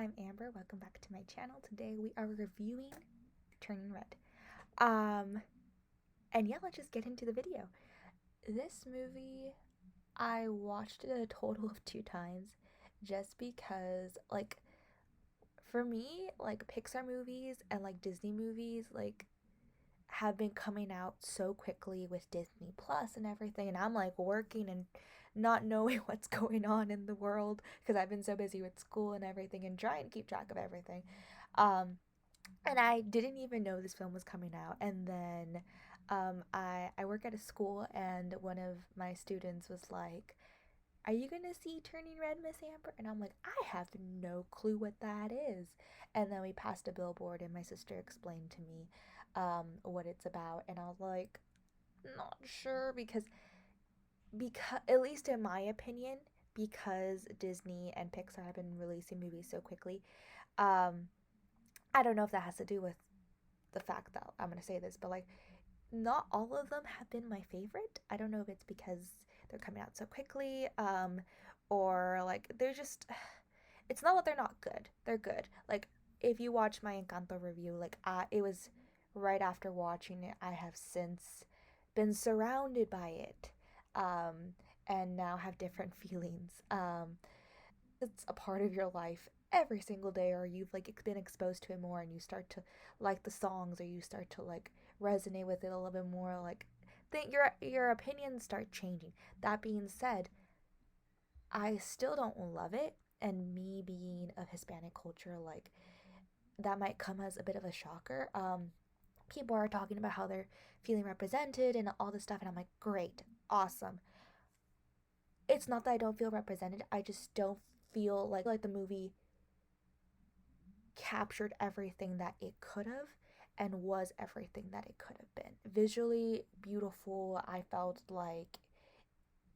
I'm Amber. Welcome back to my channel. Today we are reviewing Turning Red. And yeah, let's just get into the video. This movie, I watched it a total of 2 times just because, like, for me, like, Pixar movies and, like, Disney movies, like, have been coming out so quickly with Disney Plus and everything, and I'm like working and not knowing what's going on in the world because I've been so busy with school and everything and trying to keep track of everything. Um, and I didn't even know this film was coming out. And then I work at a school, and one of my students was like, "Are you gonna see Turning Red, Miss Amber?" And I'm like, "I have no clue what that is." And then we passed a billboard, and my sister explained to me what it's about, and I was like, not sure because at least in my opinion, because Disney and Pixar have been releasing movies so quickly, um, I don't know if that has to do with the fact that I'm gonna say this, but like not all of them have been my favorite. I don't know if it's because they're coming out so quickly, or like they're just it's not that they're not good. They're good. Like if you watch my Encanto review, like it was right after watching it, I have since been surrounded by it, um, and now have different feelings. It's a part of your life every single day, or you've like been exposed to it more, and you start to like the songs, or you start to like resonate with it a little bit more. Like think your opinions start changing. That being said, I still don't love it, and me being of Hispanic culture, like that might come as a bit of a shocker. People are talking about how they're feeling represented and all this stuff, and I'm like, great, awesome. It's not that I don't feel represented. I just don't feel like the movie captured everything that it could have and was everything that it could have been. Visually beautiful. I felt like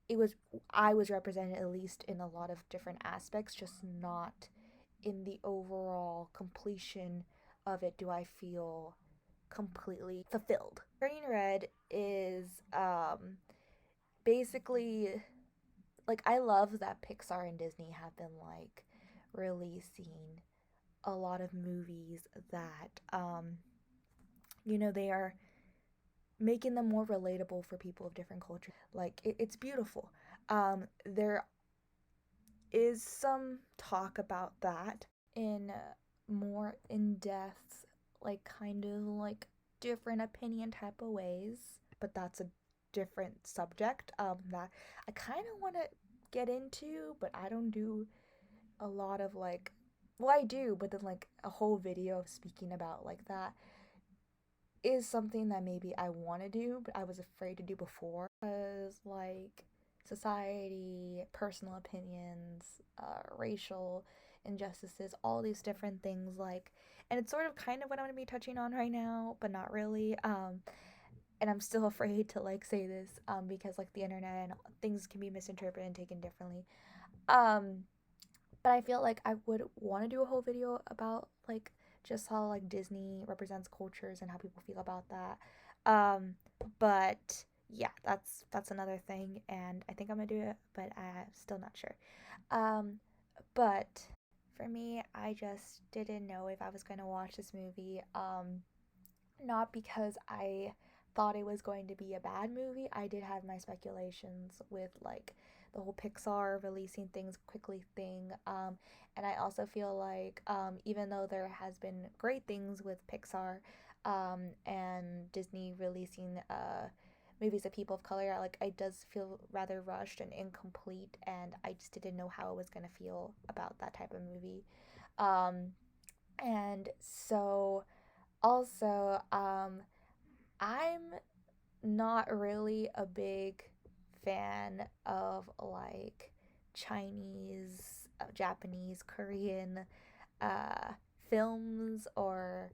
it was I was represented at least in a lot of different aspects, just not in the overall completion of it do I feel completely fulfilled. Turning Red is basically like I love that Pixar and Disney have been like releasing a lot of movies that they are making them more relatable for people of different cultures. Like it's beautiful. There is some talk about that in more in-depth, like kind of like different opinion type of ways, but that's a different subject that I kind of want to get into, but I don't do a lot of like, well, I do, but then like a whole video of speaking about like that is something that maybe I want to do, but I was afraid to do before because like society, personal opinions, racial injustices, all these different things like, and it's sort of kind of what I'm going to be touching on right now, but not really. And I'm still afraid to like say this because like the internet and things can be misinterpreted and taken differently. Um, but I feel like I would want to do a whole video about like just how like Disney represents cultures and how people feel about that. Um, but yeah, that's another thing, and I think I'm gonna do it, but I'm still not sure. Um, but for me, I just didn't know if I was gonna watch this movie. Not because I thought it was going to be a bad movie. I did have my speculations with like the whole Pixar releasing things quickly thing. And I also feel like even though there has been great things with Pixar and Disney releasing movies of people of color, like I does feel rather rushed and incomplete, and I just didn't know how I was gonna feel about that type of movie. Um, and so also, I'm not really a big fan of like Chinese, Japanese, Korean uh, films or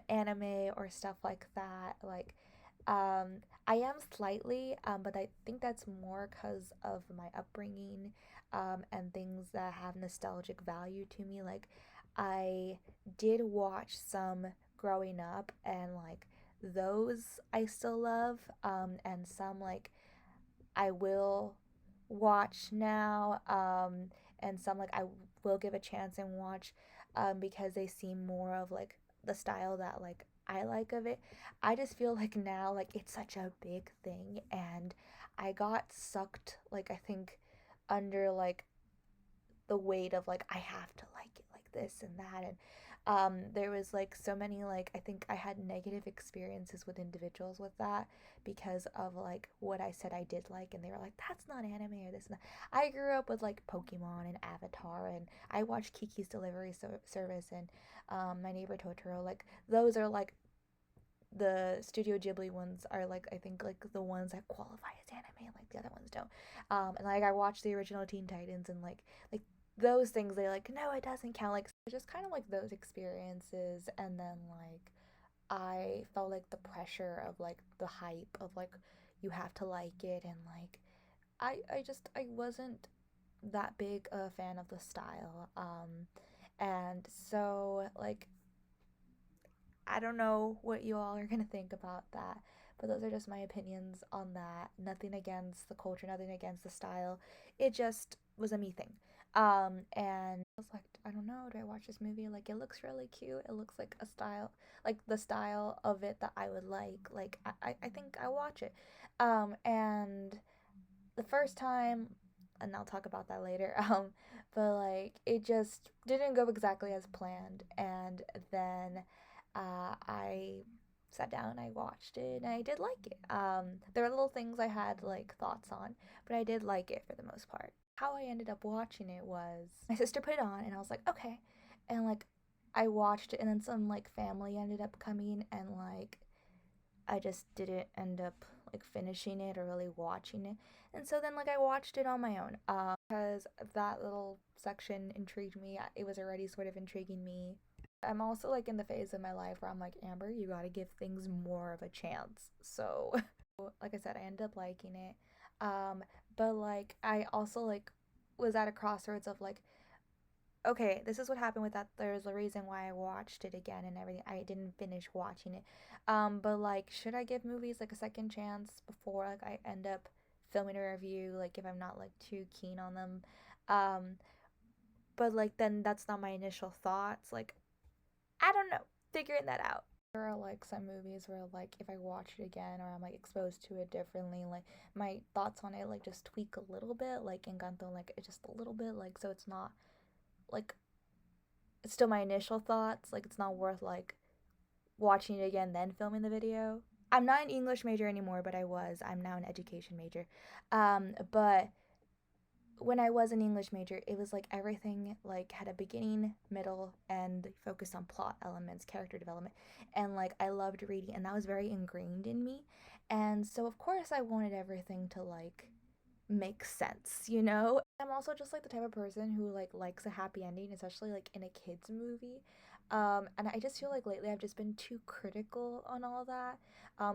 anime or stuff like that. Like, I am slightly, but I think that's more because of my upbringing and things that have nostalgic value to me. Like, I did watch some growing up, and like those I still love, and some like I will watch now, and some like I will give a chance and watch because they seem more of like the style that like I like of it. I just feel like now like it's such a big thing, and I got sucked like I think under like the weight of like I have to like it like this and that, and there was like so many like I think I had negative experiences with individuals with that because of like what I said I did like, and they were like that's not anime or this and that. I grew up with like Pokemon and Avatar, and I watched Kiki's Delivery Service and My Neighbor Totoro. Like those are like the Studio Ghibli ones are like I think like the ones that qualify as anime, like the other ones don't. And like I watched the original Teen Titans, and like those things they like no it doesn't count. Like just kind of like those experiences, and then like I felt like the pressure of like the hype of like you have to like it, and like I wasn't that big a fan of the style. And so like I don't know what you all are going to think about that, but those are just my opinions on that. Nothing against the culture, nothing against the style. It just was a me thing. And I was like, I don't know, do I watch this movie? Like, it looks really cute. It looks like a style, like the style of it that I would like. Like, I think I watch it. And the first time, and I'll talk about that later, but like, it just didn't go exactly as planned. And then I sat down, I watched it, and I did like it. There were little things I had like thoughts on, but I did like it for the most part. How I ended up watching it was my sister put it on, and I was like, okay, and like I watched it, and then some like family ended up coming, and like I just didn't end up like finishing it or really watching it. And so then like I watched it on my own because that little section intrigued me. It was already sort of intriguing me. I'm also like in the phase of my life where I'm like, Amber, you got to give things more of a chance. So like I said, I ended up liking it. Um but like I also like was at a crossroads of like okay, this is what happened with that. There's a reason why I watched it again and everything. I didn't finish watching it. But like, should I give movies like a second chance before like I end up filming a review? Like, if I'm not like too keen on them. Um, but like, then that's not my initial thoughts. Like, I don't know, figuring that out. There are like some movies where like if I watch it again or I'm like exposed to it differently, like my thoughts on it like just tweak a little bit. Like Encanto, like it just a little bit. Like so it's not like it's still my initial thoughts. Like, it's not worth like watching it again then filming the video. I'm not an English major anymore, but I was. I'm now an education major. But when I was an English major, it was like everything like had a beginning, middle, and focused on plot elements, character development, and like I loved reading, and that was very ingrained in me. And so of course I wanted everything to like make sense, you know? I'm also just like the type of person who like likes a happy ending, especially like in a kids movie. And I just feel like lately I've just been too critical on all that.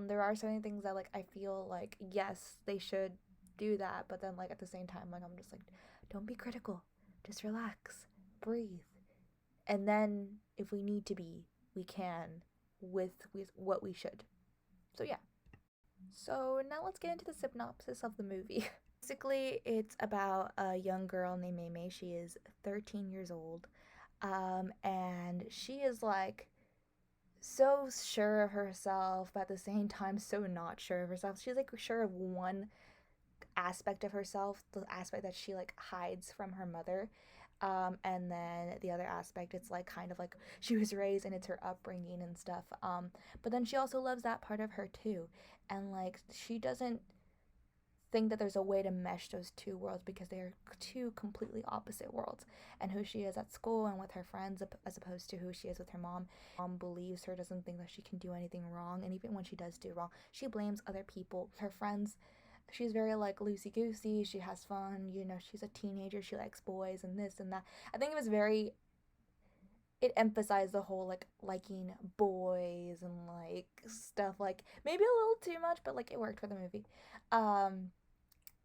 There are so many things that like I feel like yes, they should do that, but then like at the same time like I'm just like don't be critical. Just relax. Breathe. And then if we need to be, we can with what we should. So yeah. So now let's get into the synopsis of the movie. Basically, it's about a young girl named Mei. She is 13 years old. And she is like so sure of herself, but at the same time, so not sure of herself. She's like sure of one aspect of herself, the aspect that she like hides from her mother. And then the other aspect, it's like kind of like she was raised and it's her upbringing and stuff. But then she also loves that part of her too. And like she doesn't think that there's a way to mesh those two worlds because they are two completely opposite worlds, and who she is at school and with her friends as opposed to who she is with her mom. Mom believes her, doesn't think that she can do anything wrong, and even when she does do wrong she blames other people. Her friends, she's very like loosey goosey, she has fun, you know, she's a teenager, she likes boys and this and that. I think it was very, it emphasized the whole like liking boys and like stuff, like maybe a little too much, but like it worked for the movie. um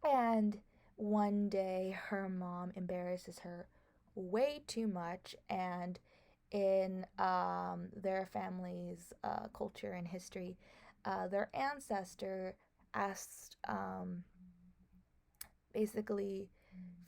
and one day her mom embarrasses her way too much, and in their family's culture and history, their ancestor asked basically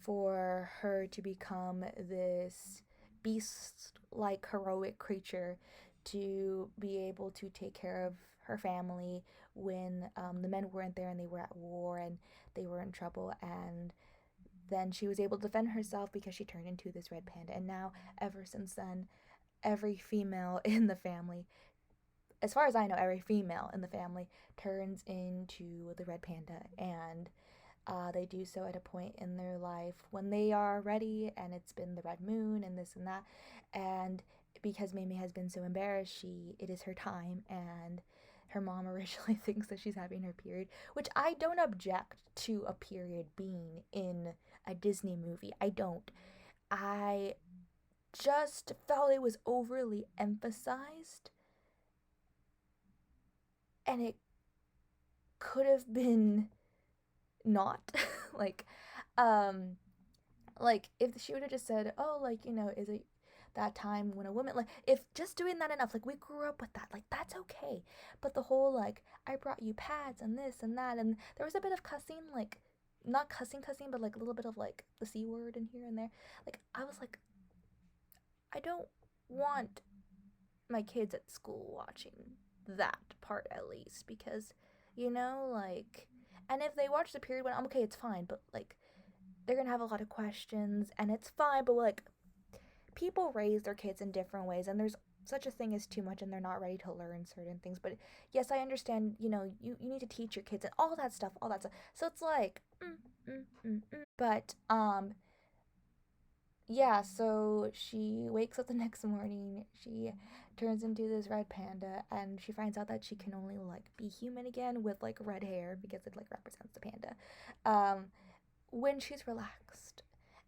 for her to become this beast like heroic creature to be able to take care of her family when the men weren't there and they were at war and they were in trouble. And then she was able to defend herself because she turned into this red panda. And now, ever since then, every female in the family, as far as I know, every female in the family turns into the red panda. And they do so at a point in their life when they are ready, and it's been the red moon and this and that. And because Mimi has been so embarrassed, it is her time, and her mom originally thinks that she's having her period, which I don't object to a period being in a Disney movie. I don't. I just felt it was overly emphasized, and it could have been not. like um like if she would have just said, oh, like, is it that time when a woman, like, if just doing that enough, like, we grew up with that, like, that's okay. But the whole, like, I brought you pads and this and that, and there was a bit of cussing, like, not cussing, but like a little bit of like the C word in here and there. Like, I was like, I don't want my kids at school watching that part, at least, because, like, and if they watch the period when I'm okay, it's fine, but like, they're gonna have a lot of questions, and it's fine, but like, people raise their kids in different ways, and there's such a thing as too much, and they're not ready to learn certain things. But yes, I understand, you need to teach your kids and all that stuff. So it's like, but yeah, so she wakes up the next morning, she turns into this red panda, and she finds out that she can only like be human again with like red hair because it like represents the panda. Um, when she's relaxed,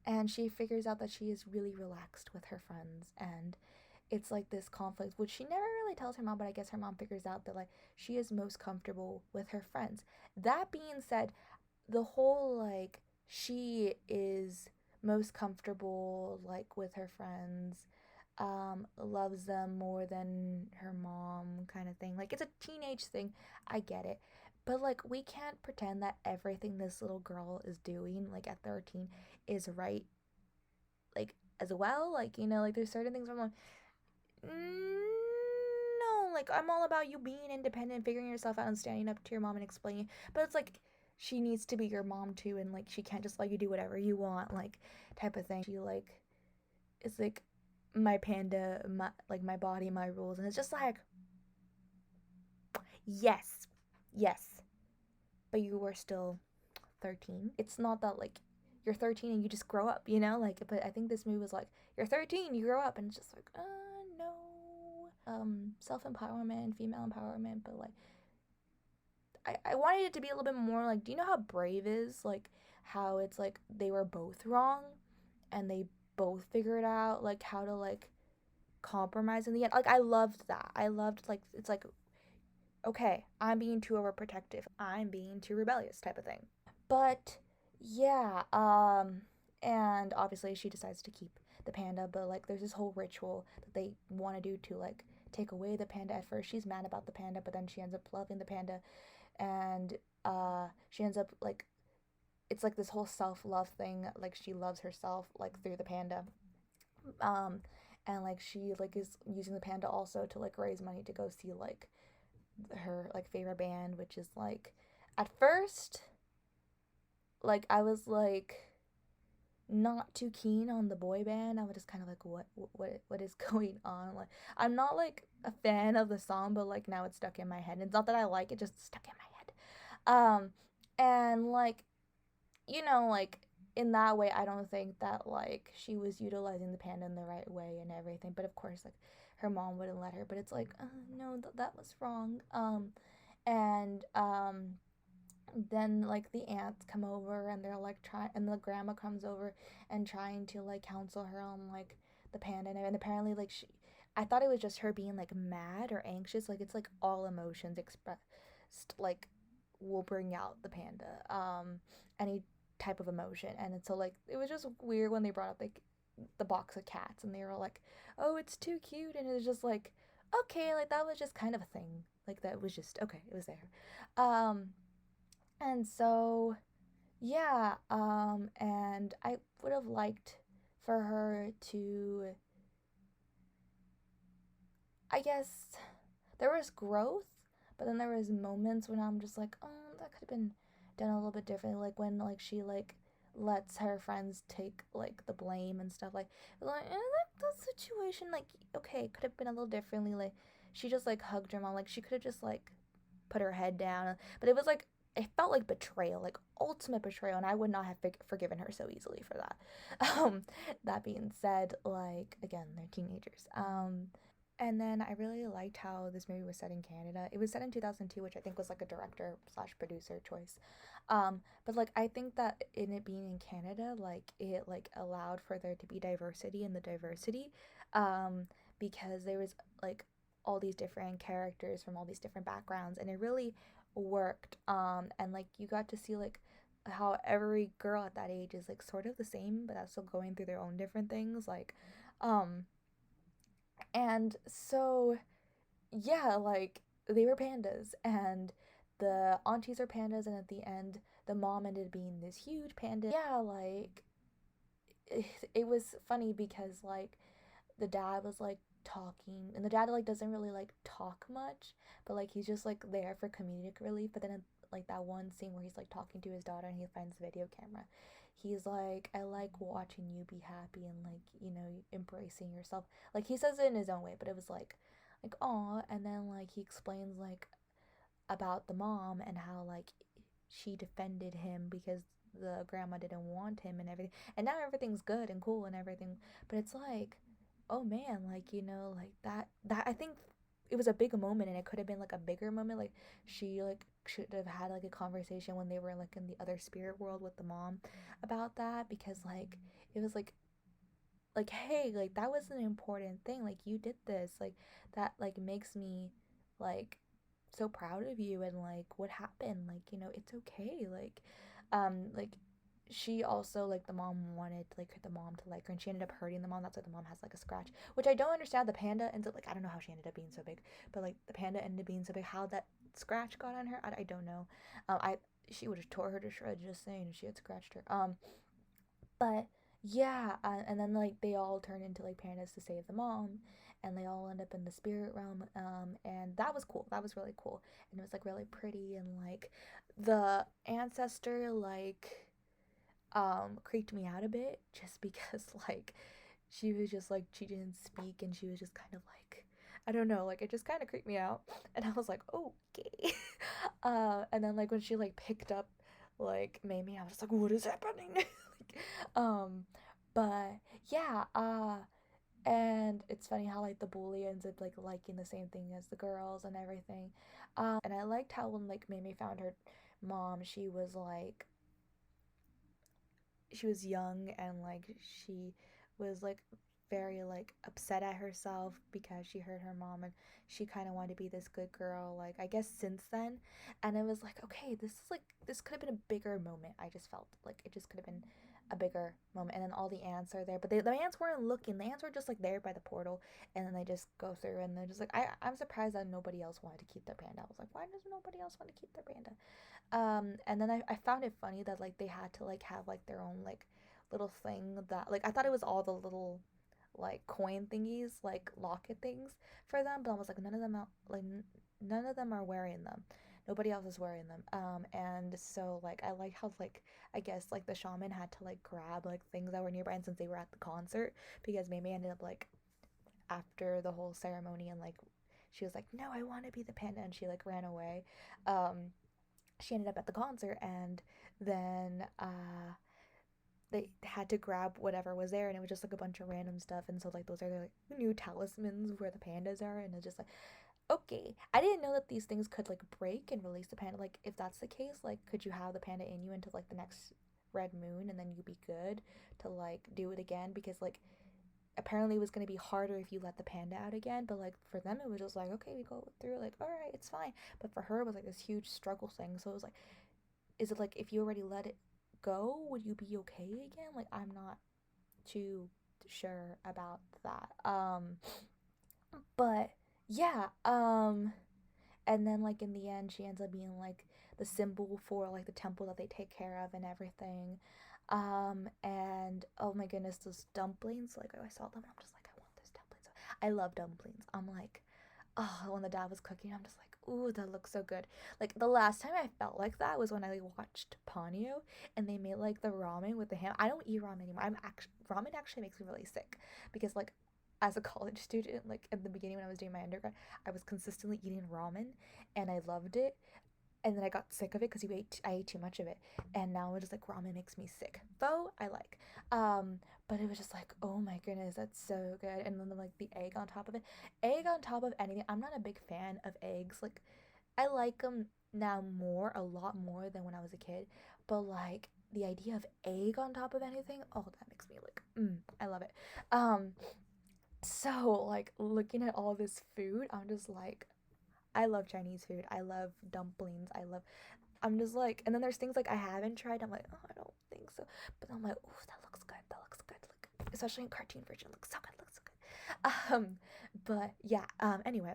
and she figures out that she is really relaxed with her friends, and it's like this conflict which she never really tells her mom, but I guess her mom figures out that like she is most comfortable with her friends. That being said, the whole like she is most comfortable like with her friends, loves them more than her mom kind of thing, like, it's a teenage thing, I get it. But like, we can't pretend that everything this little girl is doing like at 13 is right, like, as well. Like, like, there's certain things where I'm like, no, like, I'm all about you being independent, figuring yourself out, and standing up to your mom and explaining. But it's like, she needs to be your mom too, and like, she can't just let you do whatever you want, like, type of thing. She like, it's like, my panda, my, like, my body, my rules, and it's just like, yes, yes, but you were still 13. It's not that like you're 13 and you just grow up, like, but I think this movie was like, you're 13, you grow up, and it's just like, no. Self-empowerment, female empowerment, but like, I wanted it to be a little bit more like, do you know how Brave is? Like, how it's like they were both wrong and they both figured out like how to like compromise in the end. Like, I loved that. I loved, like, it's like, okay, I'm being too overprotective, I'm being too rebellious, type of thing. But yeah, and obviously she decides to keep the panda, but like, there's this whole ritual that they want to do to like take away the panda. At first she's mad about the panda, but then she ends up loving the panda, and she ends up like, it's like this whole self-love thing, like, she loves herself like through the panda. um and like, she like is using the panda also to like raise money to go see like her like favorite band, which is like, at first, like, I was like not too keen on the boy band. I was just kind of like, what is going on? Like, I'm not like a fan of the song, but like, now it's stuck in my head. It's not that I like it, just stuck in my head. And like, like, in that way, I don't think that like she was utilizing the panda in the right way and everything. But of course, like, her mom wouldn't let her. But it's like, no, that was wrong. And then like the aunts come over, and they're like trying, and the grandma comes over and trying to like counsel her on like the panda, and apparently like, I thought it was just her being like mad or anxious. Like, it's like all emotions expressed like will bring out the panda, any type of emotion. And it's so like, it was just weird when they brought up like the box of cats, and they were like, oh, it's too cute, and it was just like, okay, like, that was just kind of a thing, like, that was just okay, it was there. um and so, Yeah, and I would have liked for her to, I guess, there was growth, but then there was moments when I'm just like, oh, that could have been done a little bit differently. Like when like she like lets her friends take like the blame and stuff. That situation, like, okay, could have been a little differently. Like she just like hugged her mom. Like she could have just like put her head down. But it was like it felt like betrayal, like ultimate betrayal, and I would not have forgiven her so easily for that. That being said, like again, they're teenagers. And then I really liked how this movie was set in Canada. It was set in 2002, which I think was like a director slash producer choice. But like I think that in it being in Canada, like it like allowed for there to be diversity in the diversity, um, because there was like all these different characters from all these different backgrounds, and it really worked. And like you got to see like how every girl at that age is like sort of the same, but that's still going through their own different things. Um, and so yeah, like they were pandas, and the aunties are pandas, and at the end, the mom ended up being this huge panda. Yeah, like it was funny because like the dad was like talking, and the dad like doesn't really like talk much, but like he's just like there for comedic relief. But then like that one scene where he's like talking to his daughter and he finds the video camera, he's like, I like watching you be happy and like, you know, embracing yourself. Like he says it in his own way, but it was like aw. And then like he explains like about the mom and how like she defended him because the grandma didn't want him and everything, and now everything's good and cool and everything. But it's like, oh man, like, you know, like that I think it was a big moment, and it could have been like a bigger moment. Like she like should have had like a conversation when they were like in the other spirit world with the mom about that, because like it was like hey, like that was an important thing, like you did this, like that like makes me like so proud of you, and like what happened, like, you know, it's okay. Like she also like the mom wanted like the mom to like her, and she ended up hurting the mom. That's why the mom has like a scratch, which I don't understand. The panda ends up like, I don't know how she ended up being so big, but like the panda ended up being so big, how that scratch got on her, I don't know. I She would have tore her to shreds just saying if she had scratched her. But yeah, and then like they all turn into like pandas to save the mom, and they all end up in the spirit realm. And that was cool. That was really cool, and it was like really pretty, and like the ancestor like creeped me out a bit just because like she was just like she didn't speak, and she was just kind of like, I don't know, like it just kind of creeped me out, and I was like, okay. And then like when she like picked up like Mamie, I was just like, what is happening? like, um, but yeah, and it's funny how like the bully ends up like liking the same thing as the girls and everything. And I liked how when like Mamie found her mom, she was young, and like she was like very like upset at herself because she hurt her mom, and she kind of wanted to be this good girl, like I guess since then. And it was like, okay, this could have been a bigger moment. I just felt like it just could have been a bigger moment. And then all the ants are there, but the ants weren't looking. The ants were just like there by the portal, and then they just go through, and they're just like, I'm surprised that nobody else wanted to keep their panda. I was like, why does nobody else want to keep their panda? And then I found it funny that like they had to like have like their own like little thing, that like I thought it was all the little like coin thingies, like locket things for them, but I was like, none of them are wearing them. Nobody else is wearing them. And so like I like how like I guess like the shaman had to like grab like things that were nearby, and since they were at the concert, because Mamie ended up like after the whole ceremony, and like she was like, no, I want to be the panda, and she like ran away. She ended up at the concert, and then they had to grab whatever was there, and it was just like a bunch of random stuff. And so like those are the like, new talismans where the pandas are, and it's just like, okay, I didn't know that these things could like break and release the panda. Like if that's the case, like could you have the panda in you until like the next red moon, and then you'd be good to like do it again? Because like apparently it was going to be harder if you let the panda out again, but like for them it was just like, okay, we go through, like all right, it's fine. But for her it was like this huge struggle thing. So it was like, is it like if you already let it go, would you be okay again? Like I'm not too sure about that. But yeah, and then like in the end she ends up being like the symbol for like the temple that they take care of and everything. And oh my goodness, those dumplings, like I saw them and I'm just like, I want those dumplings. I love dumplings. I'm like, oh, when the dad was cooking, I'm just like, ooh, that looks so good. Like the last time I felt like that was when I like, watched Ponyo and they made like the ramen with the ham. I don't eat ramen anymore. Ramen actually makes me really sick because like as a college student, like at the beginning when I was doing my undergrad, I was consistently eating ramen and I loved it. And then I got sick of it because I ate too much of it, and now it's just like ramen makes me sick. Pho I like, but it was just like, oh my goodness, that's so good. And then like the egg on top of it, egg on top of anything. I'm not a big fan of eggs. Like I like them now more, a lot more than when I was a kid. But like the idea of egg on top of anything, oh, that makes me like, I love it. Um, so like looking at all this food, I'm just like, I love Chinese food. I love dumplings. I'm just like, and then there's things like I haven't tried. I'm like, oh, I don't think so. But I'm like, oh, that looks good. That looks good. Like, especially in cartoon version, it looks so good. Looks so good. But yeah. Anyway,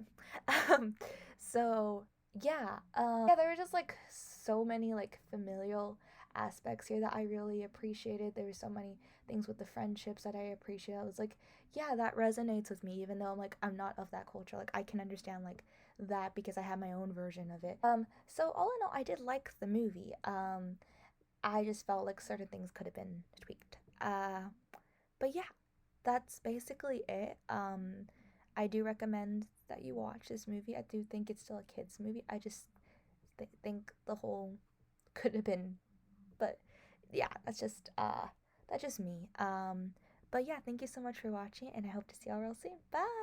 um, so yeah, there were just like so many like familial aspects here that I really appreciated. There were so many things with the friendships that I appreciate. I was like, yeah, that resonates with me, even though I'm not of that culture. Like I can understand like that because I have my own version of it. So all in all, I did like the movie. I just felt like certain things could have been tweaked. But yeah, that's basically it. I do recommend that you watch this movie. I do think it's still a kids movie. I just think the whole could have been, but yeah, that's just me. But yeah, thank you so much for watching, and I hope to see y'all real soon. Bye.